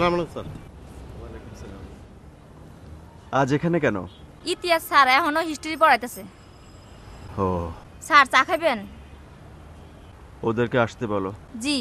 আসসালামু আলাইকুম স্যার। আজ এখানে কেন? ইতিহাস স্যার এখনো হিস্ট্রি পড়াইতেছে। ও, স্যার চা খাবেন? ওদেরকে আসতে বলো। জি।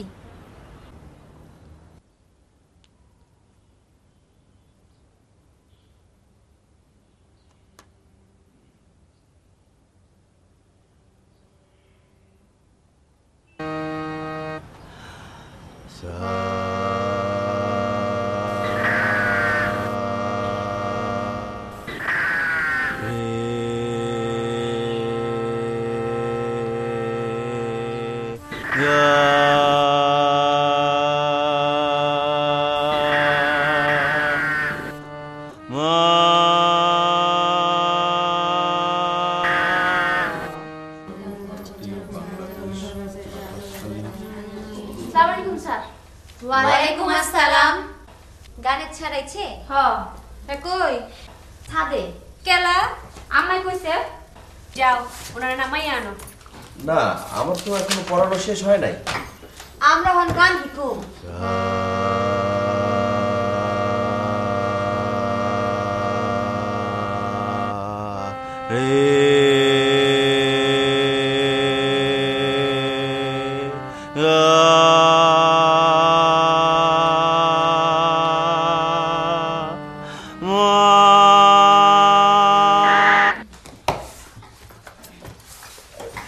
ওয়ালাইকুম আসসালাম। গানে ছাড়াইছে? কই? ছাদে। কেলা আমায় কইছে যাও ওনার নামাই আনো। না, আমার তো এখনো পড়ানো শেষ হয় নাই। আমরা হন গান শিখুম।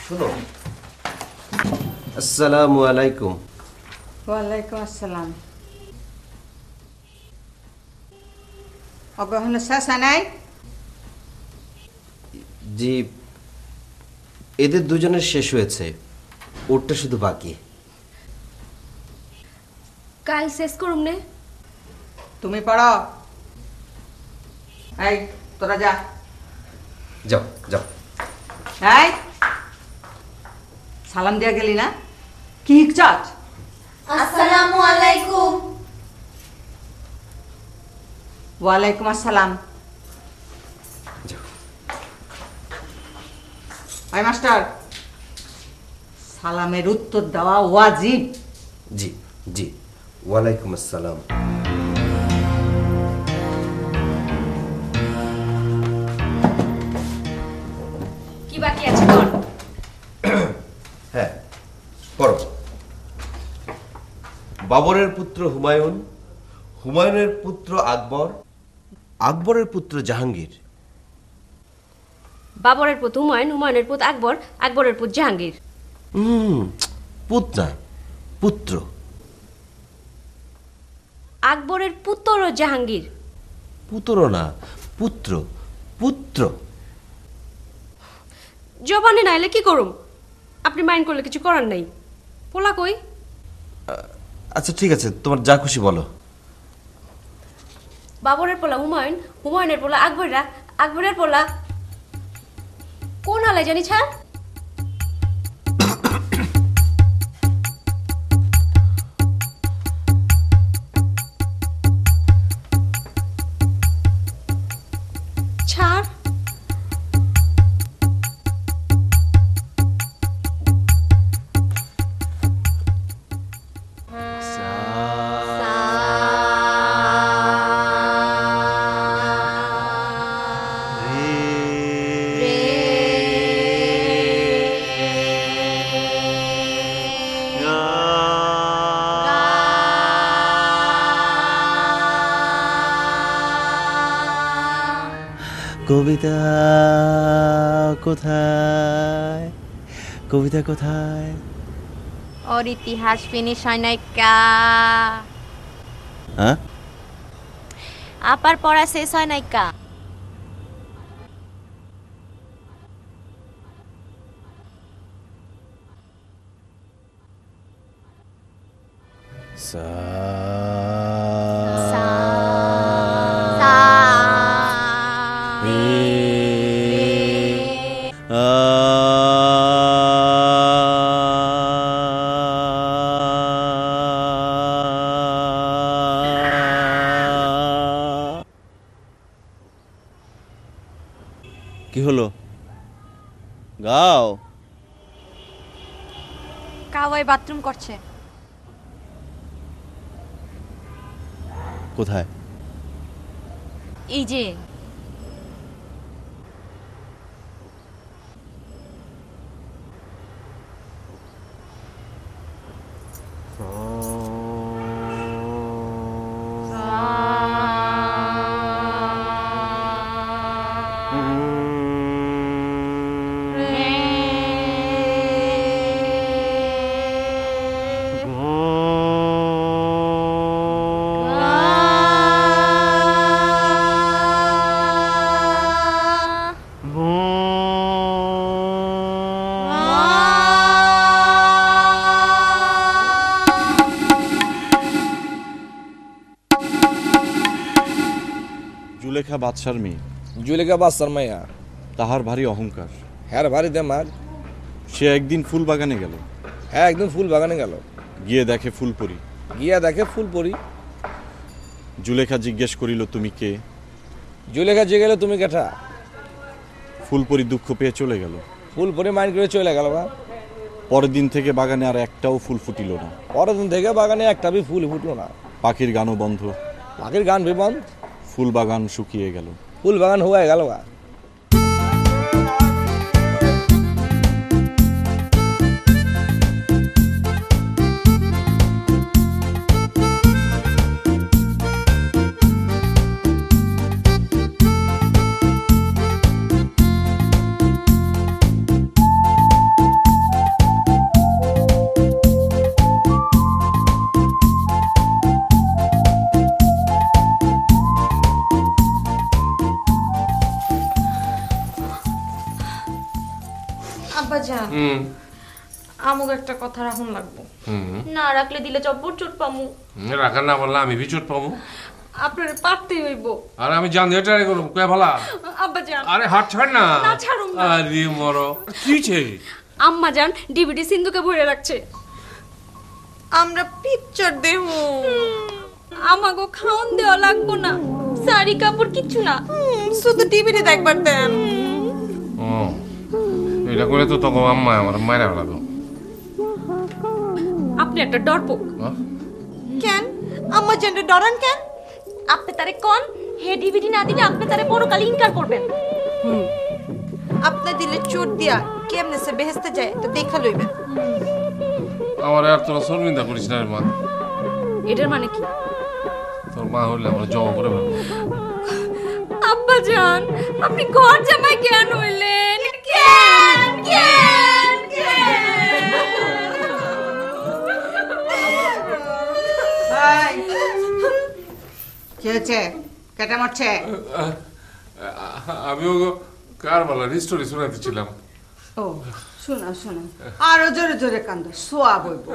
শোনো, আসসালামু আলাইকুম। ওয়ালাইকুম আসসালাম। অগহন শেষা নাই? জি, এদের দুজনের শেষ হয়েছে, ওরটা শুধু বাকি। কাল শেষ করুম নে। তুমি পড়ো। এই তোরা যা। যাও যাও। এই সালাম দিয়া গেলি না? কি চাচ? আসসালামু আলাইকুম। ওয়ালাইকুম আসসালাম। যাও। এই মাস্টার, সালামের উত্তর দেওয়া ওয়াজিব। জি জি, ওয়ালাইকুম আসসালাম। কি বাকি আছে বল? হ্যাঁ, পড়ো। বাবরের পুত্র হুমায়ুন, হুমায়ুনের পুত্র আকবর, আকবরের পুত্র জাহাঙ্গীর। বাবরের পুত হুমায়ুন, হুমায়ুনের পুত আকবর, আকবরের পুত জাহাঙ্গীর। পুত না, পুত্র। আকবরের পুত্র জাহাঙ্গীর। পুত্র না, পুত্র, পুত্র। জবানে নাইলে কি করুম? আপনি মাইন্ড করলে কিছু করার নাই। পোলা কই? আচ্ছা ঠিক আছে, তোমার যা খুশি বলো। বাবরের পোলা হুমায়ুন, হুমায়ুনের পোলা আকবররা, আকবরের পোলা কোন হালে জানি ছাড়? ছাড়। কবিতা কোথায়? কবিতা কোথায়? ওর ইতিহাস ফিনিশ হয় নাই কা। হ্যাঁ, আপার পড়া শেষ হয় নাই কা। কি হলো? গাও। কাওয়াই বাথরুম করছে। কোথায়? এই যে জুলেখা বাদশার মেয়ে, জুলেখা বাচ্চার মাইয়া, তাহার ভারী অহংকার। হ্যাঁ ভারী দেমাগ। সে একদিন ফুল বাগানে গেল, হ্যাঁ একদিন ফুল বাগানে গেল, গিয়ে দেখে ফুলপরি। গিয়া দেখে ফুলপরি। জুলেখা জিজ্ঞেস করিল, তুমি কে? জুলেখা যে গেল তুমি কেঠা? ফুলপরি দুঃখ পেয়ে চলে গেল। ফুলপরি মাইন্ড করে চলে গেল। বা পরের দিন থেকে বাগানে আর একটাও ফুল ফুটিল না। পরের দিন থেকে বাগানে একটা বি ফুল ফুটলো না। পাখির গানও বন্ধ, পাখির গান বি বন্ধ। ফুল বাগান শুকিয়ে গেল। ফুল বাগান হয়ে গেল। গা আব্বাজান আমুক একটা কথা রাখুন লাগবো। না রাখলে দিলে চব্বর চোট পামু। রাখা না বললে আমি বিচুট পাবো। আপনার পারতেই হইব। আর আমি জান দিয়ে ট্রাই করব কয় ভালা। আব্বাজান আরে হাত ছাড় না। না ছাড়ুম না। আরে মরো কিছে? আম্মা জান ডিভিডি সিন্ধুকে ভরে রাখছে। আমরা পিকচার দেব। আমাগো খাওন দেওয়া লাগবো না, শাড়ি কাপড় কিচ্ছু না, শুধু টিভিতে দেখবার দেন। ও এটা করে তো তখন আম্মা আমার মায়েরা লাগো। আপনি একটা ডরপোক। কেন আম্মা জানরে ডরান কেন? আপনি তারে কোন হে ডিভিডি না দিলে আপনি তারে পরকাল ইনকার করবেন। আপনি দিলে চোট দিয়া কেমনে সে বেহেশতে যায় তো দেখা লইবেন। আমার আর তোরা শর্মিন্দা করিস না রে মা। এটার মানে কি? তোর মা হলে আমার জমা করে ফেলবো। আব্বাজান আপনি ঘর জামাই কেন হইলেন? কেন কেন কি হয়েছে? কেটে মারছে? আমিও কার বলা স্টোরি শোনাতেছিলাম। ও শোনা শোনা, আরো জোরে জোরে কান্দ, সোয়া বইব।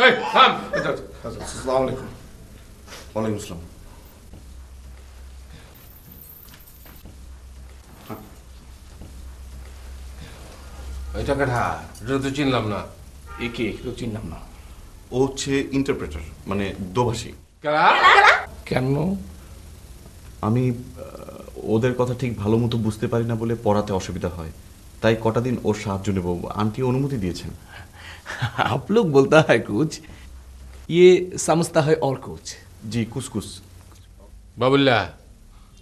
এই থাম। আসসালামু আলাইকুম। ওয়ালাইকুম আসসালাম। এটা কাঠা এটা তো চিনলাম না। একে একটু চিনলাম না। ও হচ্ছে ইন্টারপ্রেটার, মানে দোভাষী। কারা? কেন? আমি ওদের কথা ঠিক ভালো মতো বুঝতে পারি না বলে পড়াতে অসুবিধা হয়, তাই কটা দিন ওর সাহায্য নেব। আন্টি অনুমতি দিয়েছেন। आप लोग बोलता है कुछ, ये समझता है और कुछ। জি কুসকুস। বাবুল্লা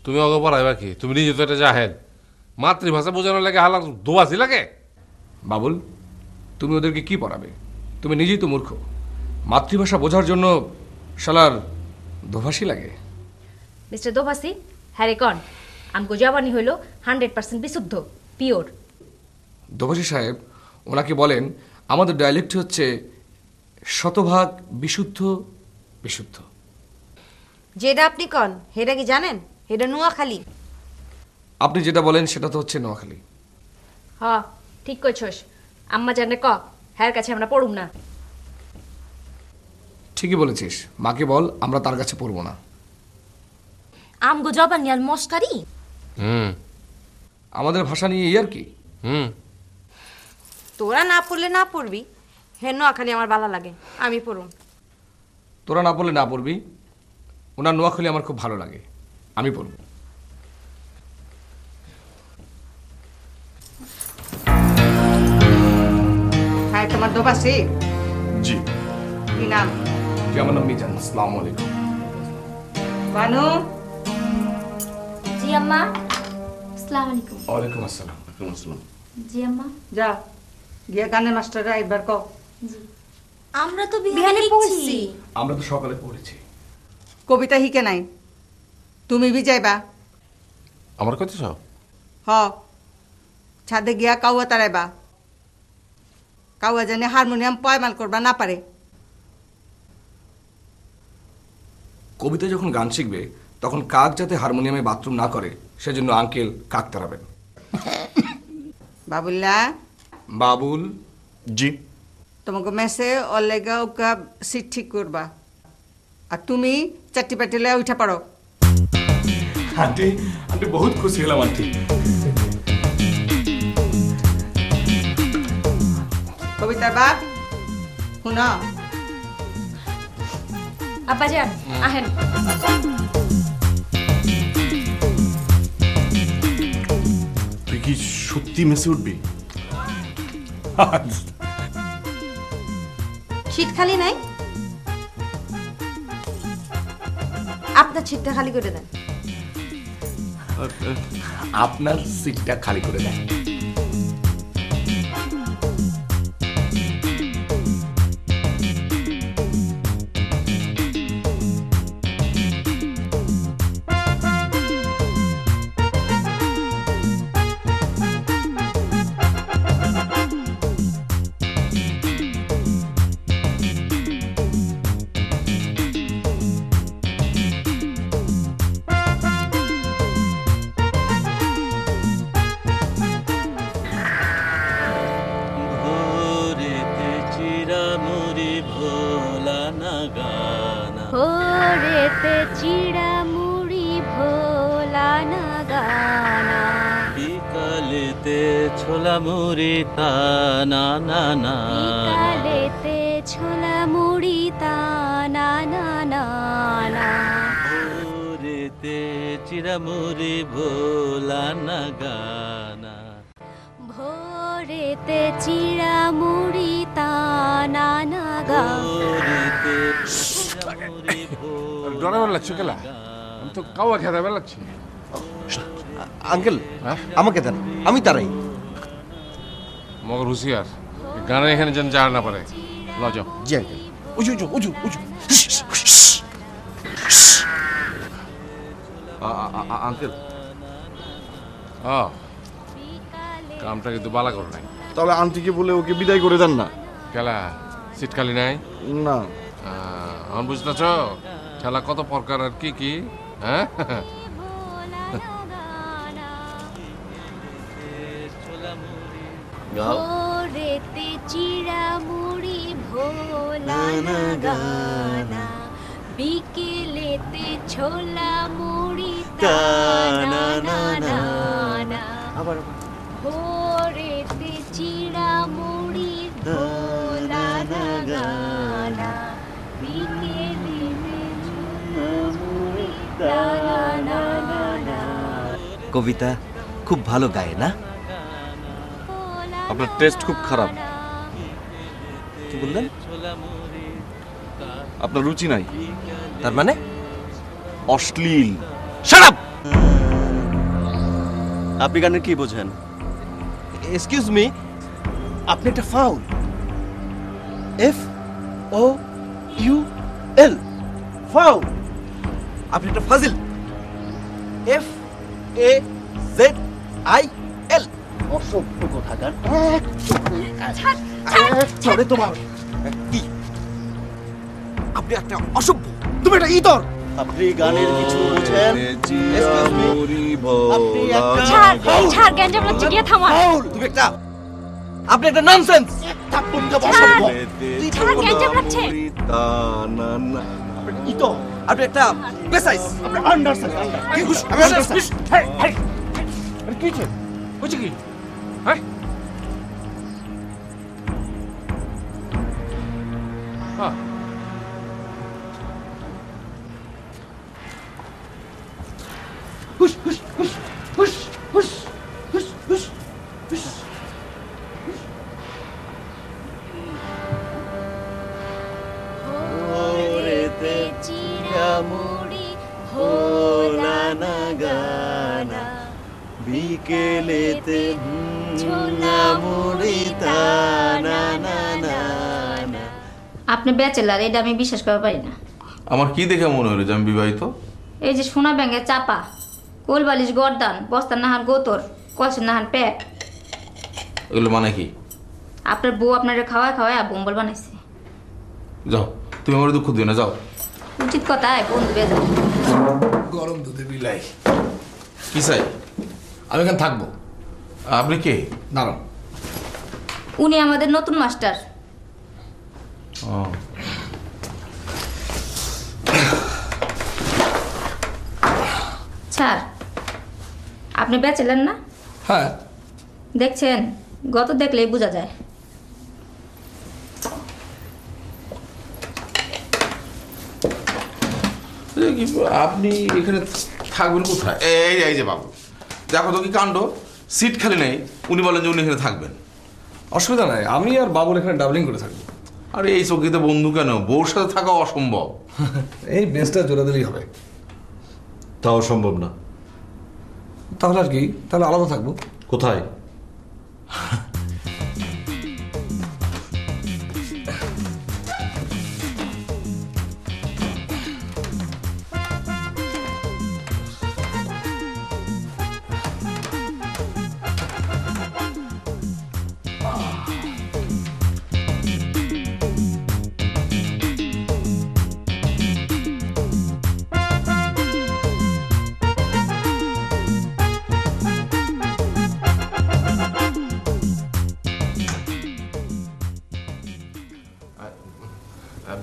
তুমি অগ পড়াইবা কি? তুমি নিজে তো এটা জাহেদ। মাতৃভাষা বোঝানোর লাগে হালা দোয়াশি লাগে। বাবুল, তুমি ওদেরকে কি পড়াবে? তুমি নিজেই তো মূর্খ। মাতৃভাষা বোঝার জন্য শালার দোভাষী লাগে। মিস্টার দোভাসি হ্যারে কন আমগো জবানি হইল 100% বিশুদ্ধ, পিওর। দোভাষী সাহেব ওনাকে বলেন আমাদের ডায়ালেক্ট হচ্ছে শতভাগ বিশুদ্ধ বিশুদ্ধ। যেটা আপনি কন হেটা কি জানেন? হেটা নোয়াখালী। আপনি যেটা বলেন সেটা তো হচ্ছে নোয়াখালী। হ ঠিক কইছস। আম্মা জানে ক হ্যার কাছে আমরা পড়ুম না। ঠিকই বলেছিস, মাকে বল আমরা তার কাছে পড়বো না। আমগো জবানি আর মস্কারি। আমাদের ভাষা নিয়ে এই আর কি। তোরা না পড়লে না পড়বি, হে নোয়াখালী আমার ভালো লাগে, আমি পড়ুম। তোরা না পড়লে না পড়বি, ওনার নোয়াখালী আমার খুব ভালো লাগে, আমি পড়ব। আমার দোবাসি জি। কি নাম? জি আমার নাম মিজান। আসসালামু আলাইকুম। বানু। জি আম্মা। আসসালামু আলাইকুম। ওয়ালাইকুম আসসালাম। জি আম্মা। যা গিয়ে গানের মাস্টাররা একবার কও। আমরা তো বিহানে পড়ছি। আমরা তো সকালে পড়েছি। কবিতা হিকে নাই, তুমি বিজাইবা। আমার কথা চাও? হ, ছাদে গিয়া কাউয়া তারাইবা। কাউয়া জানে হারমোনিয়াম পয়মাল করবা না পারে। কবিতা যখন গান শিখবে তখন কাক যাতে হারমোনিয়ামে বাথরুম না করে সেজন্য আঙ্কেল কাক তাড়াবেন। বাবুল্লা। বাবুল। জি। তোমাকে মেসে অলেগা ওকা সিট ঠিক করবা। আর তুমি চারটি পাটিলে উঠা পারো। আন্টি আন্টি বহুত খুশি হলাম আন্টি। কবিতার বাপ শুনো। আব্বাজান আহেন। তুই কি সত্যি মেসে উঠবি? সিট খালি নাই? আপনার সিটটা খালি করে দেন। আপনার সিটটা খালি করে দেন। ভোরেতে চিড়ামুড়ি ভোলা না গানা, বিকালেতে ছোলা মুড়ি তানা না না, বিকালেতে ছোলা মুড়ি তানা না না না, ভোরেতে চিড়ামুড়ি ভোলা না গানা, ভোরেতে চিড়ামুড়ি তানা না গানা। ডরা লাগছে কেলা? আমি তো কাউয়া খেতে লাগছি। আঙ্কেল আমাকে দেন, আমি তারাই। মগর হুঁশিয়ার, গানে এখানে যেন যা না পারে। লজ জি আঙ্কেল। উজু উজু উজু উজু। আঙ্কেল কামটা কিন্তু বালা করে নাই। তাহলে আন্টিকে বলে ওকে বিদায় করে দেন না। কেলা সিট খালি নাই? না আমি বুঝতেছ খেলা কত প্রকার আর কি কি। হ্যাঁ ভোরেতে চিড়ামুড়ি ভোলা না গানা, বিকেলেতে ছোলা মুড়ি তানা না না না, ভোরেতে চিড়ামুড়ি ভোলা না গানা, বিকেলেতে ছোলা মুড়ি তানা না না। কবিতা খুব ভালো গায় না? আপনার টেস্ট খুব খারাপ। কি বললেন? আপনার রুচি নাই। তার মানে? অশ্লীল। Shut up! আপনি গানের কি বোঝেন? এক্সকিউজ মি, আপনি একটা ফাউল। FOUL foul. আপনি একটা ফাজিল। FAZIL অসভ্য কোথাকার। চলে তোমার কি? আপনি একটা অসভ্য, তুমি একটা ইতর। আপনি গানের কিছু বোঝেন? ছাড় ছাড়, গ্যাঞ্জাম লাগছে, গিয়ে থামার। তুমি একটা, আপনি একটা ননসেন্স। ছাড়, গ্যাঞ্জাম লাগছে। ইতর, আপনি একটা বেসাইজ, আপনি আন্ডারসাইজ। কি খুশ? আমি আন্ডারসাইজ। কি হয়েছে কি? হ্যাঁ হুশ হুশ হুশ হুশ হুশ হুশ হুশ হুশ। বিকেলেতে ছোলা মুড়ি তা না না না না। আপনি ব্যাচেলার, এটা আমি বিশ্বাস করতে পারি না। আমার কি দেখে মনে হলো যে আমি বিবাহিত? এই যে সোনা ব্যাঙের চাপা, কোল বালিশ গরদান, বস্তার নাহান গোতর, কলসের নাহান প্যাট, এগুলো মানে কি? আপনার বউ আপনারে খাওয়ায় খাওয়ায় বোম্বল বানাইছে। যাও, তুমি আমার দুঃখ দিও না, যাও। উচিত কথায় বন্ধু বেজা। গরম দুধে বিলাই। কি চাই? আমি এখানে থাকবো। আপনি কে? দাঁড়ান। উনি আমাদের নতুন মাস্টার। ও, স্যার, আপনি ব্যাচেলার না? হ্যাঁ। দেখছেন, গত দেখলেই বোঝা যায়। আপনি এখানে থাকবেন কোথায়? এই এই যে বাবু, দেখো তো কি কাণ্ড, সিট খালি নেই, উনি বলেন যে উনি এখানে থাকবেন। অসুবিধা নাই, আমি আর বাবুল এখানে ডাবলিং করে থাকবো। আরে এই চৌকিতে বন্ধু কেন? বউর সাথে থাকা অসম্ভব। এই বেঞ্চটা জোড়া দিলেই হবে। তাও সম্ভব না। তাহলে আর কি, তাহলে আলাদা থাকবো। কোথায়?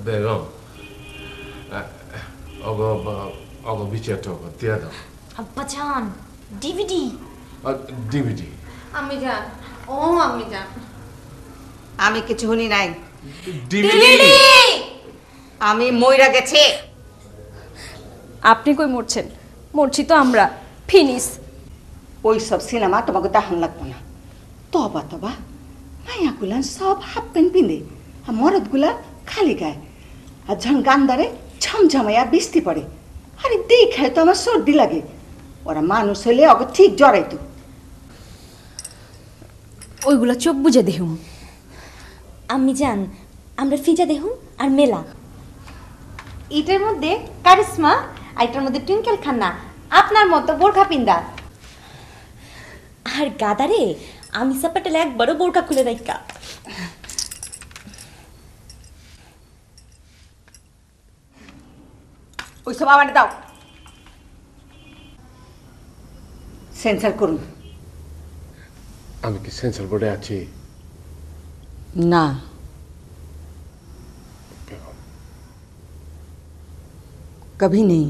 বেগম, অগ বিচারটা দিয়ে দাও। আব্বাজান, ডিভিডি। ডিভিডি। আমি যান, ও আমি যান। আমি কিছু শুনি নাই। ডিভিডি। আমি মইরা গেছে। আপনি কই মরছেন? মরছি তো আমরা। ফিনিশ। ওই সব সিনেমা তোমাকে দেখান লাগবো না। তবা তবা মাইয়াগুলা সব হাফ প্যান্ট পিঁধে, আর মরদগুলা খালি গায়ে, আর যখন গান্দারে ঝমঝমাইয়া বৃষ্টি পড়ে। আরে দেখায় তো আমার সর্দি লাগে। ওরা মানুষ হলে ওকে ঠিক জড়াইতো। ওইগুলা চোখ বুঝে দেখুন। আমি জান, আমরা ফিজা দেখুন আর মেলা। এটার মধ্যে কারিশমা, আর এটার মধ্যে টুইঙ্কেল খান্না, আপনার মতো বোরখা পিন্দা। আর গাদারে আমি সাপাটেল একবারও বোরখা খুলে দেখা। ওইসব আমার দাও, সেন্সার করুন। আমি কি সেন্সর বোর্ডে আছি? না, কভি নেই।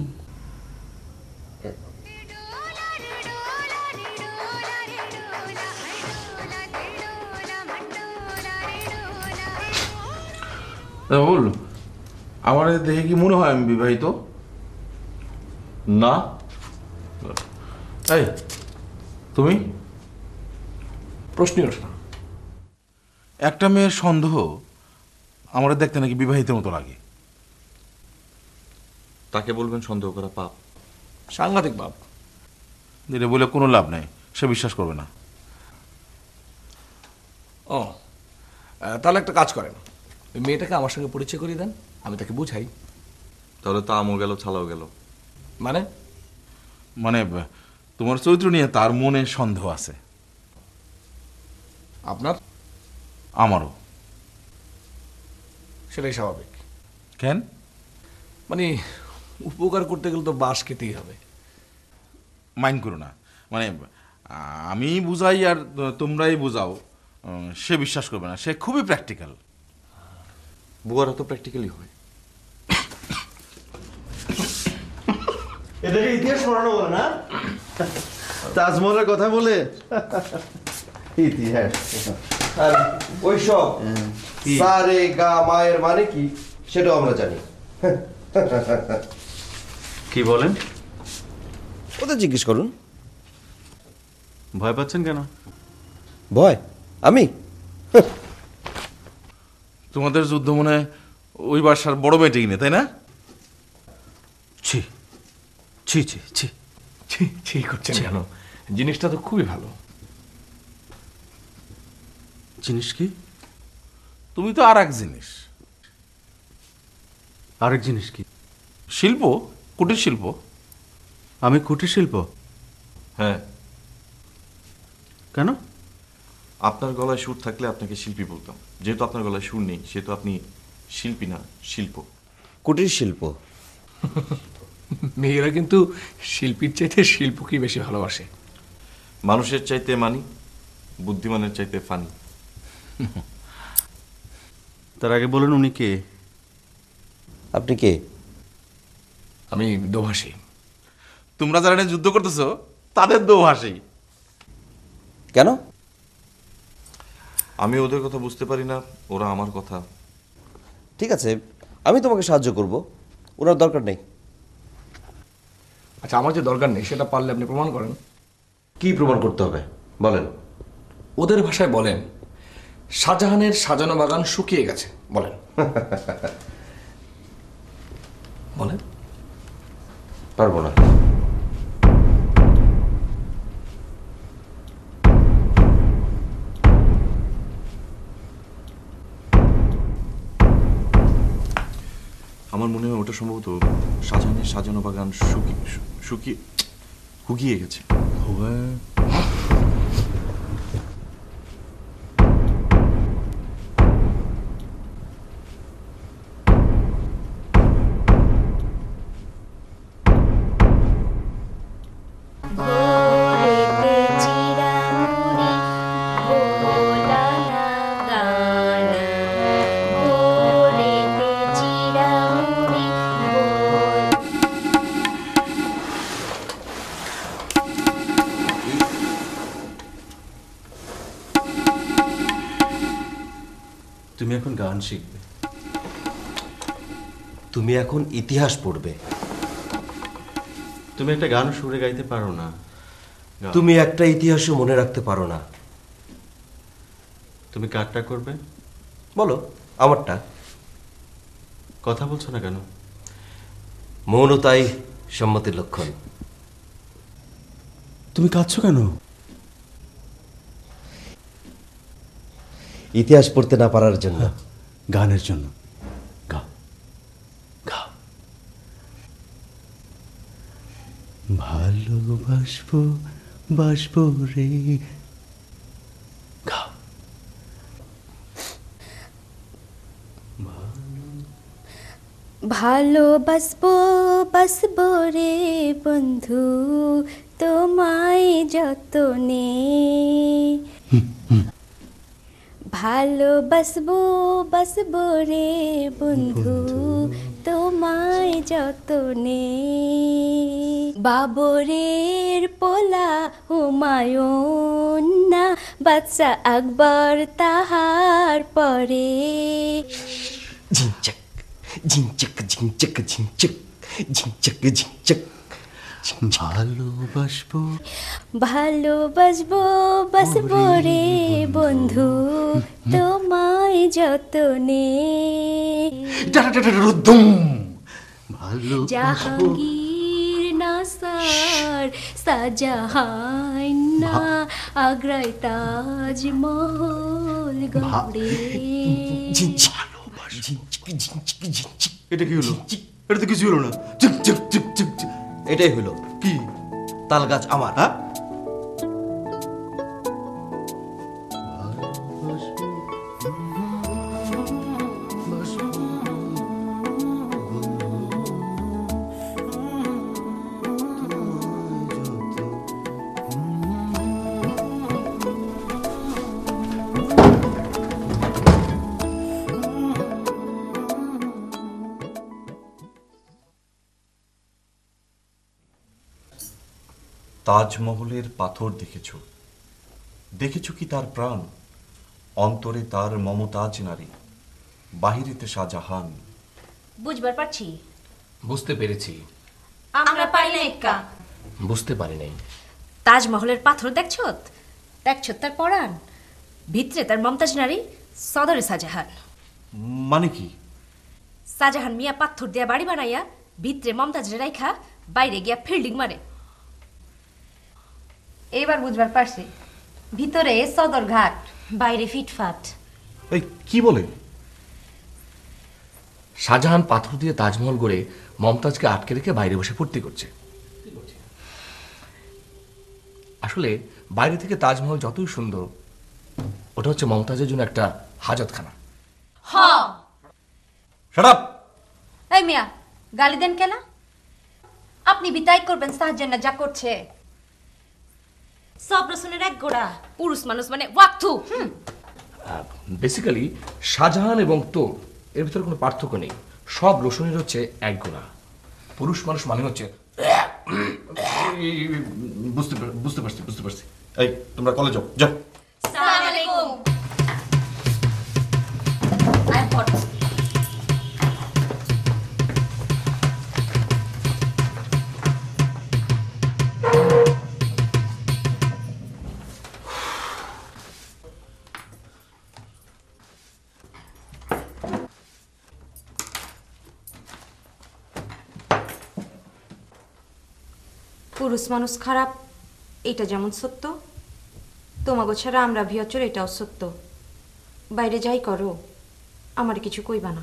বল, আমার দেখে কি মনে হয় আমি বিবাহিত? না। এই তুমি? প্রশ্নই ওঠে না। একটা মেয়ের সন্দেহ আমরা দেখতে নাকি বিবাহিতের মতো লাগে। তাকে বলবেন সন্দেহ করা পাপ। সাংঘাতিক বাপ। এটা বলে কোনো লাভ নেই, সে বিশ্বাস করবে না। ও, তাহলে একটা কাজ করেন, ওই মেয়েটাকে আমার সঙ্গে পরিচয় করিয়ে দেন, আমি তাকে বুঝাই। তাহলে তা আমও গেল, ছালাও গেল। মানে মানে তোমার চরিত্র নিয়ে তার মনে সন্দেহ আছে। আপনার? আমারও। সেটাই স্বাভাবিক। কেন? মানে উপকার করতে গেলে তো বাঁশ খেতেই হবে। মাইন্ড করো না, মানে আমি বুঝাই আর তোমরাই বুঝাও, সে বিশ্বাস করবে না। সে খুবই প্র্যাকটিক্যাল। বুয়ারা তো প্র্যাকটিক্যালি হয়। এটাকে ইতিহাস পড়ানো বলে না? তাজমহলের কথা বলে ইতিহাস। আর ওইসব সারে গা মায়ের মানে কি সেটাও আমরা জানি। কি বলেন? ওদের জিজ্ঞেস করুন। ভয় পাচ্ছেন কেন? ভয়? আমি? তোমাদের যুদ্ধ মনে ওই বাসার বড় মেয়েটি কিনে, তাই না? ছি ছি ছি ছি ছি ছি করছেন কেন? জিনিসটা তো খুবই ভালো। জিনিস কি? তুমি তো আর এক জিনিস। আরেক জিনিস কি? শিল্প, কুটির শিল্প। আমি কুটির শিল্প? হ্যাঁ। কেন? আপনার গলায় সুর থাকলে আপনাকে শিল্পী বলতাম, যেহেতু আপনার গলায় সুর নেই সেহেতু আপনি শিল্পী না, শিল্প। কুটির শিল্প। মেয়েরা কিন্তু শিল্পীর চাইতে শিল্পকেই বেশি ভালোবাসে। মানুষের চাইতে মানি, বুদ্ধিমানের চাইতে ফানি। তার আগে বলুন উনি কে? আপনি কে? আমি দোভাষী। তোমরা যারা নিয়ে যুদ্ধ করতেছো তাদের দোভাষী। কেন? আমি ওদের কথা বুঝতে পারি না, ওরা আমার কথা। ঠিক আছে, আমি তোমাকে সাহায্য করব, ওনার দরকার নেই। আচ্ছা, আমার যে দরকার নেই সেটা পারলে আপনি প্রমাণ করেন। কি প্রমাণ করতে হবে বলেন? ওদের ভাষায় বলেন শাহজাহানের সাজানো বাগান শুকিয়ে গেছে, বলেন। বলেন। পারবো না। আমার মনে হয় ওটা সম্ভবত শাহজাহানের সাজানো বাগান শুকিয়ে গেছে। তুমি এখন গান শিখবে। তুমি এখন ইতিহাস পড়বে। তুমি একটা গান সুরে গাইতে পারো না। তুমি একটা ইতিহাসও মনে রাখতে পারো না। তুমি কারটা করবে? বলো। আমারটা। কথা বলছো না কেন? মৌনতাই সম্মতির লক্ষণ। তুমি কাঁদছো কেন? ইতিহাস পড়তে না পারার জন্য। গানের জন্য। গাও গাও। ভালোবাসবো বাসবো রে। গাও। ভালোবাসবো বাসবো রে বন্ধু তোমায় যতনে। ভালোবাসবো বাসবো রে বন্ধু তোমায় যতনে। বাবরের পোলা হুমায়ুন না বাদশা আকবর তাহার পরে। ঝিনচক ঝিনচক ঝিনচক ঝিনচক ঝিনচক ঝিনচক। ভালোবাসবো ভালোবাসবো বাসবো রে বন্ধু তোমায় যতনে। জাহাঙ্গীর নাসার শাহজাহান না আগ্রায় তাজমহল গড়ে। এটা কি হলো? এটা তো কিছু হলো না। এটাই হলো। কি? তাল গাছ আমার। হ্যাঁ? তাজমহলের পাথর দেখেছ, দেখেছ কি তার প্রাণ? অন্তরে তার মমতাজ নারী, বাহিরেতে শাহজাহান। বুঝবার পারছি। বুঝতে পেরেছি। আমরা পারি না একা। বুঝতে পারি নাই। তাজমহলের পাথর দেখছত? দেখছত তার পরাণ, ভিতরে তার মমতাজ নারী, সদরে শাহজাহান। মানে কি? শাহজাহান মিয়া পাথর দিয়া বাড়ি বানাইয়া ভিতরে মমতাজ রাইখা বাইরে গিয়া ফিল্ডিং মারে। এইবার বুঝবার পারছি, ভিতরে সদর ঘাট, বাইরে ফিটফাট। এই কি বলে? শাহজাহান পাথর দিয়ে তাজমহল গড়ে মমতাজকে আটকে রেখে বাইরে বসে ফুর্তি করছে। আসলে বাইরে থেকে তাজমহল যতই সুন্দর, ওটা হচ্ছে মমতাজের জন্য একটা হাজতখানা। Shut up! এই মিয়া, গালি দেন কেন? আপনি বিতাই করবেন শাহজাহান যা করছে। সব রসুনের এক গোড়া, পুরুষ মানুষ মানে ওয়াক্তু। বেসিক্যালি শাহজাহান এবং তোর এর ভিতরে কোনো পার্থক্য নেই। সব রসুনের হচ্ছে এক গোড়া। পুরুষ মানুষ মানে হচ্ছে বুঝতে পারছি। এই তোমরা কলেজ যাও, যাও। আসসালামু আলাইকুম। I hot. পুরুষ মানুষ খারাপ, এটা যেমন সত্য, তোমাগো ছাড়া আমরা ভিয়চর এটাও সত্য। বাইরে যাই করো, আমার কিছু কইবা না।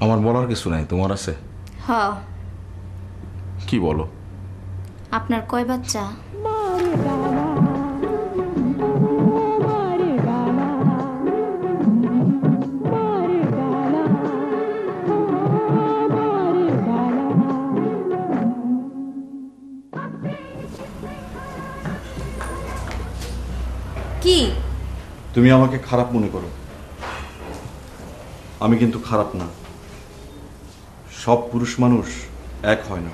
আমার বলার কিছু নাই, তোমার আছে? হ। কি বলো? আপনার কয় বাচ্চা? কি? তুমি আমাকে খারাপ মনে করো, আমি কিন্তু খারাপ না। সব পুরুষ মানুষ এক হয় না।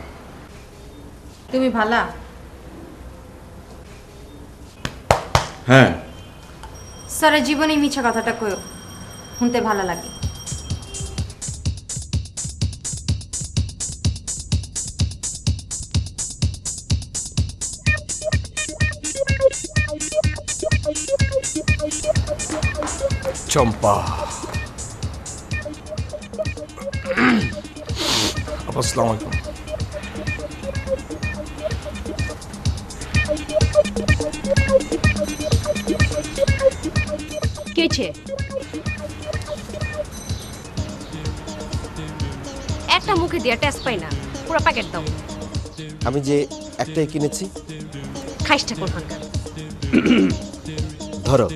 তুমি ভালা? হ্যাঁ। সারা জীবনে মিছা কথাটা কইও, শুনতে ভালো লাগে। চম্পা, আসসালামু আলাইকুম। কেছে একটা মুখে দিয়ে টেস্ট পাই না, পুরো প্যাকেট দাও। আমি যে একটাই কিনেছি। খাইসটা কোনখানকার? ধরো।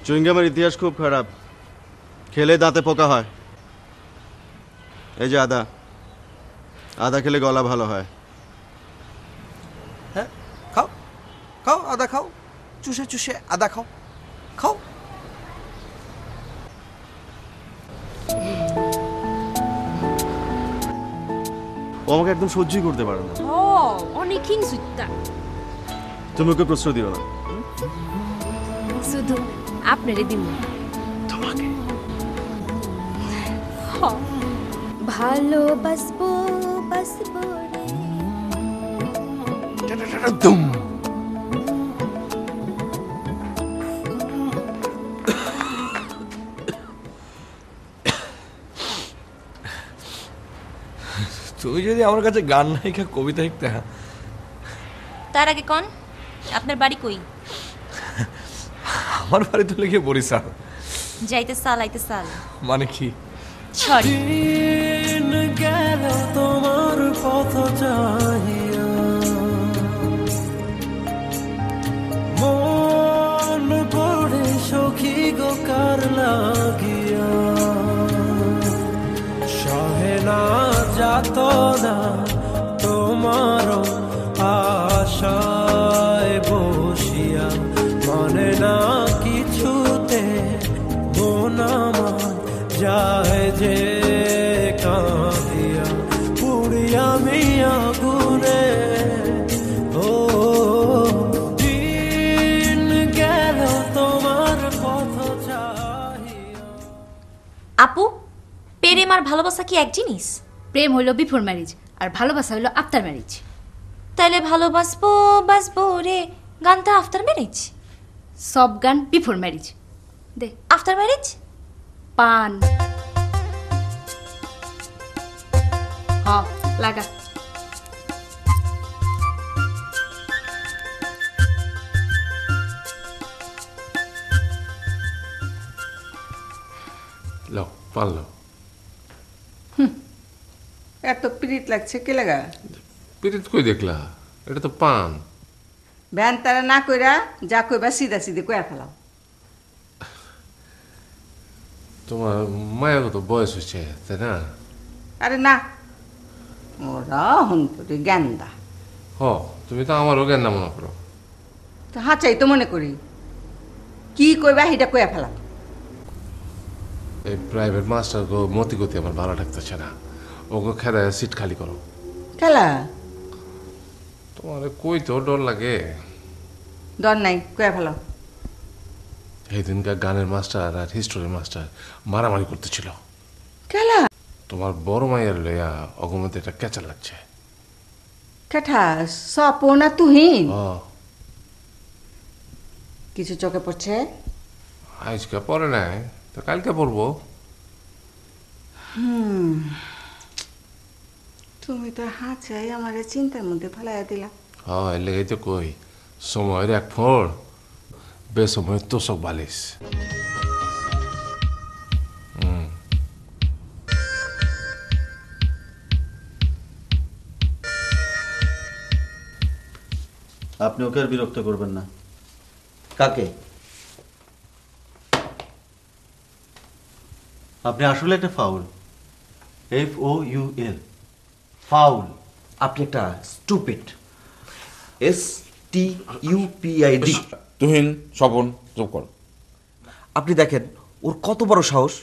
চুইংগামের ইতিহাস খুব খারাপ, খেলে দাঁতে পোকা হয়। এই যে আদা, আদা খেলে গলা ভালো হয়। হ্যাঁ, খাও খাও, আদা খাও, চুষে চুষে আদা খাও, খাও। ও আমাকে একদম সহ্যই করতে পারে না। ও অনেক হিংসুতা। তুমি ওকে প্রশ্রয় দিও না। শুধু আপনারে দিন তোমাকে। ভালোবাসবো বাসবো রে। তুমি যদি আমার কাছে গান নায়িকা কবিতা লিখতে। তার আগে কোন আপনার বাড়ি কই? আমার বাড়ি তো লিখে বরিশাল। যাইতে সাল আইতে সাল মানে কি? সরি। গেল তোমার পথ চাহিয়া, মন পড়ে সখী গো কার লাগিয়া, সহে না যাত না তোমার আশায় বসিয়া, মনে না কিছু যায় যে কাঁদিয়া পুড়িয়া মিয়া গুনে ও দিন গেল তোমার কথা চাহিয়া। আপু, প্রেম আর ভালোবাসা কি এক জিনিস? প্রেম হইল বিফোর ম্যারেজ আর ভালোবাসা হইল আফটার ম্যারেজ। তাহলে ভালোবাসবো বাসবো রে গানটা আফটার ম্যারেজ? সব গান বিফোর ম্যারেজ। দে আফটার ম্যারেজ পান। হ্যাঁ লাগা। লো পারলো। এত পিরিত লাগছে কে লাগা? পিরিত কই দেখলা? এটা তো পান। ভ্যান তারা না কইরা যা কইবা সিধা সিধে কইয়া ফেলাও। তোমার মায়ের তো বয়স হচ্ছে, তাই না? আরে না, ওরা হন্তরে গেন্দা। হ, তুমি তো আমারও জ্ঞান না মনে করো। তো হাঁচাই তো মনে করি, কি কইবা সেটা কইয়া ফেলাও। এই প্রাইভেট মাস্টার গো মতি গতি আমার ভালো লাগতেছে না। ওকে খেলায় সিট খালি করো। খেলা তোমার কই তো ডর লাগে। ডর নাই, কইয়া ফেলাও। এই দিনকার গানের মাস্টার আর হিস্টোরির মাস্টার মারামারি করতেছিল। খেলা তোমার বড় মায়ের লইয়া অগমতে এটা কেঁচা লাগছে। কেঠা সপো না তুহিন? কিছু চোখে পড়ছে? আজকে পরে নাই তো কালকে পড়বো। তুমি তো হাঁচাই আমার চিন্তার মধ্যে ফেলাইয়া দিলা। হ্যাঁ, এর লেগেই তো কই সময়ের এক ফোড় বেসময়ের তোষক বালিশ। আপনি ওকে আর বিরক্ত করবেন না। কাকে? আপনি আসলে একটা ফাউল। FOUL foul. আপনি একটা স্টুপিড। STUPID। তুহিন, স্বপন, চুপ কর। আপনি দেখেন ওর কত বড় সাহস,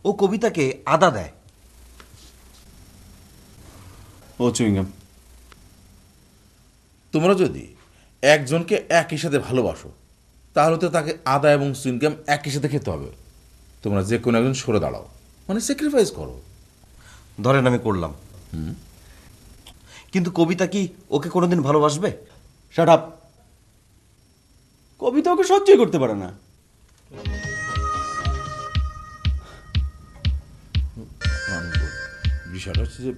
ও কবিতাকে আদা দেয়। ও চুইংগাম, তোমরা যদি একজনকে একই সাথে ভালোবাসো তাহলে তো তাকে আদা এবং চুইংগাম একই সাথে খেতে হবে। তোমরা যে কোনো একজন সরে দাঁড়াও, মানে স্যাক্রিফাইস করো। ধরেন আমি করলাম, কিন্তু কবিতা কি ওকে কোনোদিন ভালোবাসবে? Shut up. কবিতা ওকে সহ্যই করতে পারে না। বিষয়টা হচ্ছে যে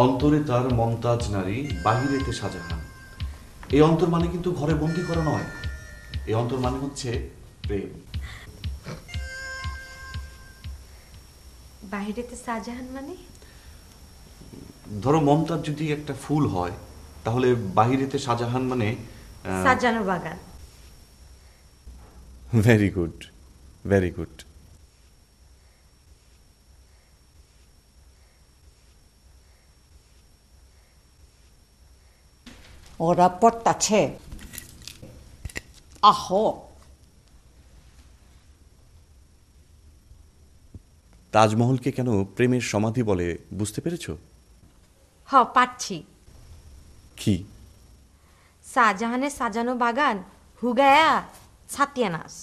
অন্তরে তার মমতাজ নারী, বাহিরেতে শাহজাহান। এই অন্তর মানে কিন্তু ঘরে বন্দি করা নয়। এই অন্তর মানে হচ্ছে প্রেম। বাহিরেতে শাহজাহান মানে? ধরো মমতাজ যদি একটা ফুল হয়, তাহলে বাহিরেতে শাহজাহান মানে সাজানো বাগান। Very good, very good. ওরা পড়তাছে। আহো, তাজমহলকে কেন প্রেমের সমাধি বলে বুঝতে পেরেছো? পাচ্ছি। কি? শাহজাহানের সাজানো বাগান হুগায়া সাতিয়ানাস।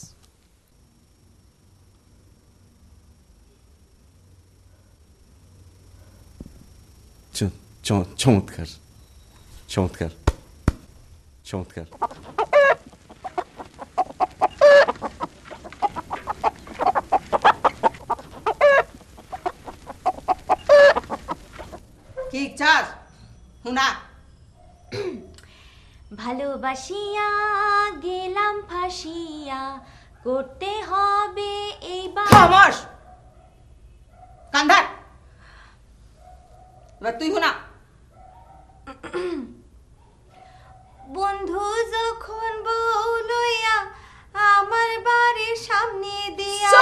চমৎকার, চমৎকার, চমৎকার। কি চাস হুনা? ভালোবাসিয়া গেলাম ফাঁসিয়া, করতে হবে এইবার। খামোশ, কান্দার। এবার তুই হুনা। বন্ধু যখন বউ লইয়া আমার বাড়ির সামনে দিয়া।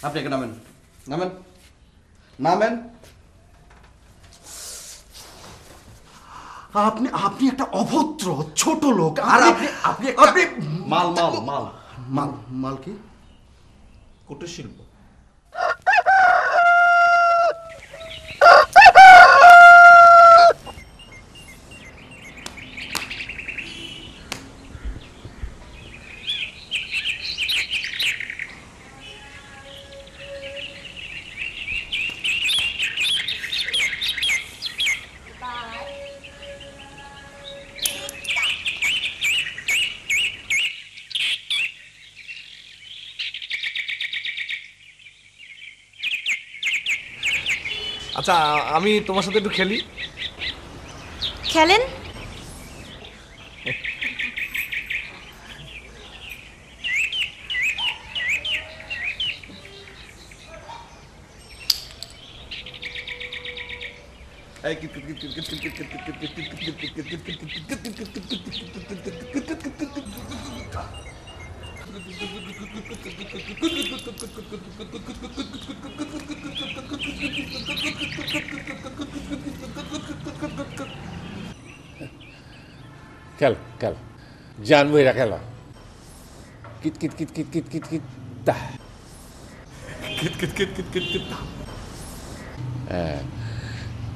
আপনি এখানে নামেন, নামেন, নামেন। আপনি আপনি একটা অভদ্র ছোট লোক। আর আপনি আপনি আপনি মাল মাল মাল মাল মাল কি? কুটির শিল্প। আচ্ছা, আমি তোমার সাথে একটু খেলি। খেলেন। খেল খেল জানবো এরা খেলা কিত কিত কিত কিত কিত কিত কিত তা কিত কিত কিত কিত কিত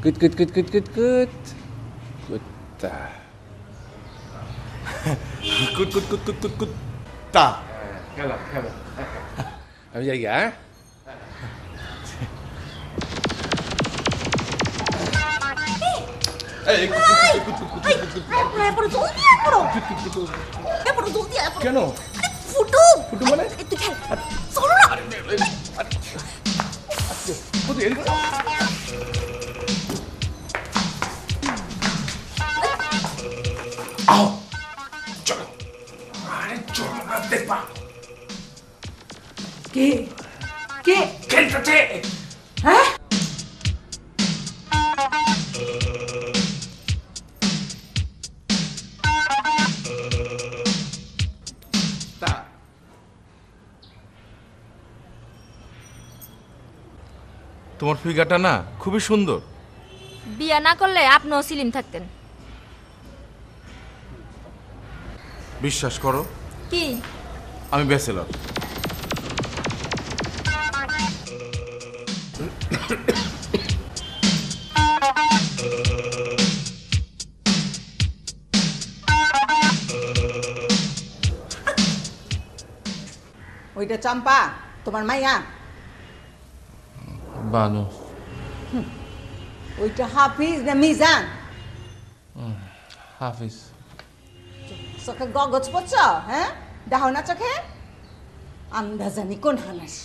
কিত কিত কিত কিত কিত কিত কিত কিত তা কুত কুত কুত কুত কুত কুত তা খেলা খেলা আমি যাই গা কেন? ফুটু ফুটু মানে চলো না। চলো, আরে চলো না, দেখবা কে কে খেলতেছে। হ্যাঁ? তোমার ফিগারটা না খুবই সুন্দর। বিয়া না করলে আপনিও সিলিম থাকতেন। বিশ্বাস করো কি? আমি ব্যাচেলর। ওইটা চম্পা তোমার মাইয়া? বানু। ওইটা হাফিজ না মিজান? হাফিজ। চোখে গগজ পড়ছ? হ্যাঁ, দেখো না চোখে? আন্দাজানি কোন হালাস।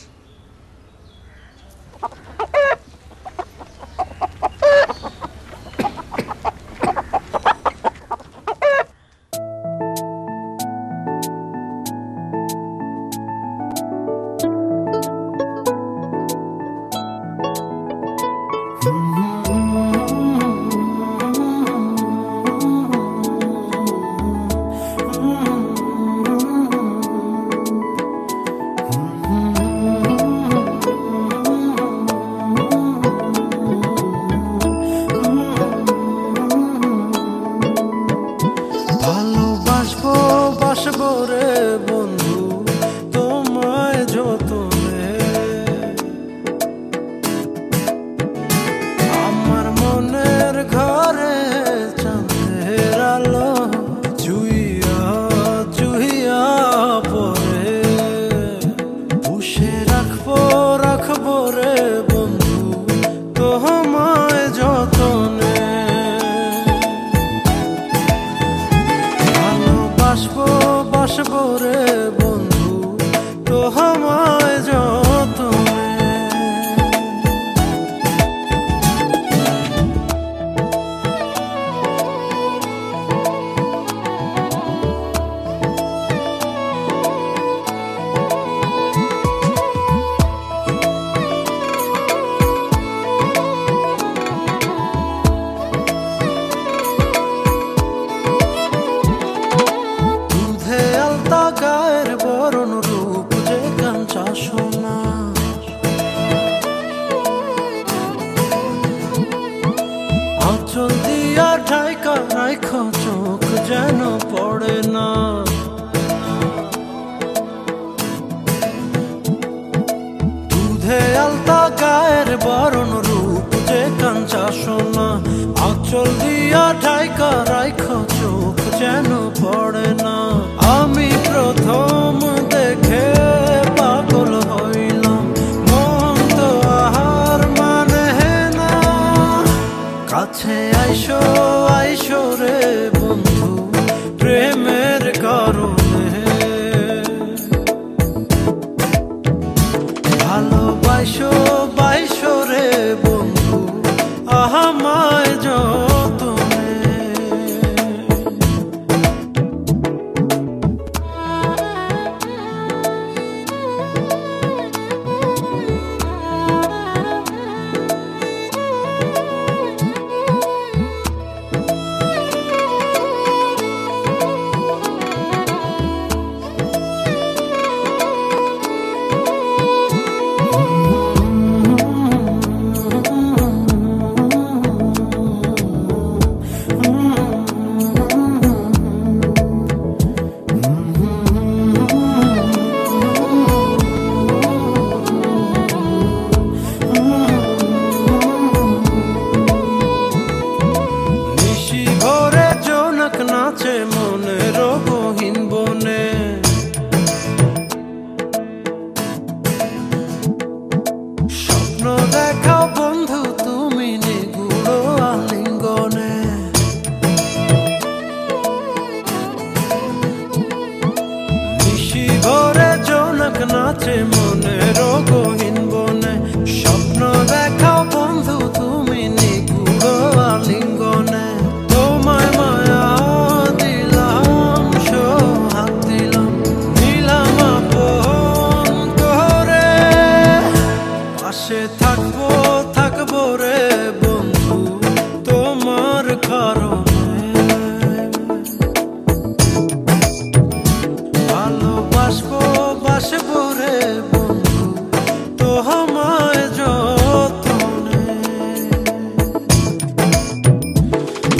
গায়ে চোখ যেন পড়ে না। দুধে আলতা গায়ের বরণ রূপ যে কাঞ্চা সোনা, আঁচল দিয়া ঢাইকা রাইখ চোখ যেন পড়ে না। আমি প্রথম দেখে পাগল হইলাম, মন তো আহার মানে না। কাছে আইসো আইসো রে বন্ধু প্রেমের কারণে, ভালোবাসো বাইসো রে বন্ধু আমায় যতনে। নাচে মনের গহীন বনে, স্বপ্ন দেখাও বন্ধু তুমি নিগুড় আলিঙ্গনে। নিশি ভোরে জোনাক নাচে মনের গহীন বনে, স্বপ্ন দেখাও বন্ধু তুমি নিগুড় আলিঙ্গনে। তোমায় মায়া থাকবো থাকবো রে বন্ধু তোমার কারণে, ভালোবাসবো বাসবো রে বন্ধু তোমায় যতনে।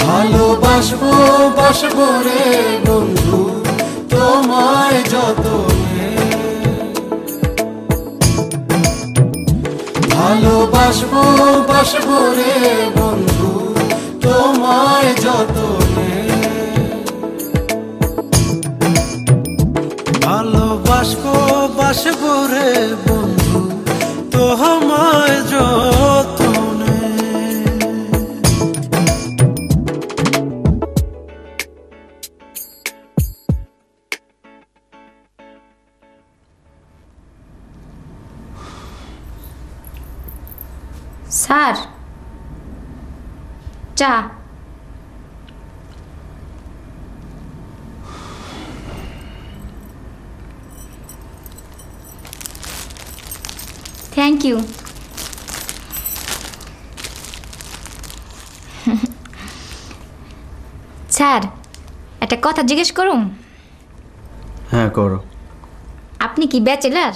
ভালোবাসবো বাসবো রে বন্ধু তোমায় যতনে, ভালোবাসবো বাসবো রে বন্ধু তোমায় যতনে। ভালোবাসবো বাসবো রে বন্ধু তোমায় যতনে। স্যার চা। Thank you. স্যার একটা কথা জিজ্ঞেস করুন? হ্যাঁ করো। আপনি কি ব্যাচেলার?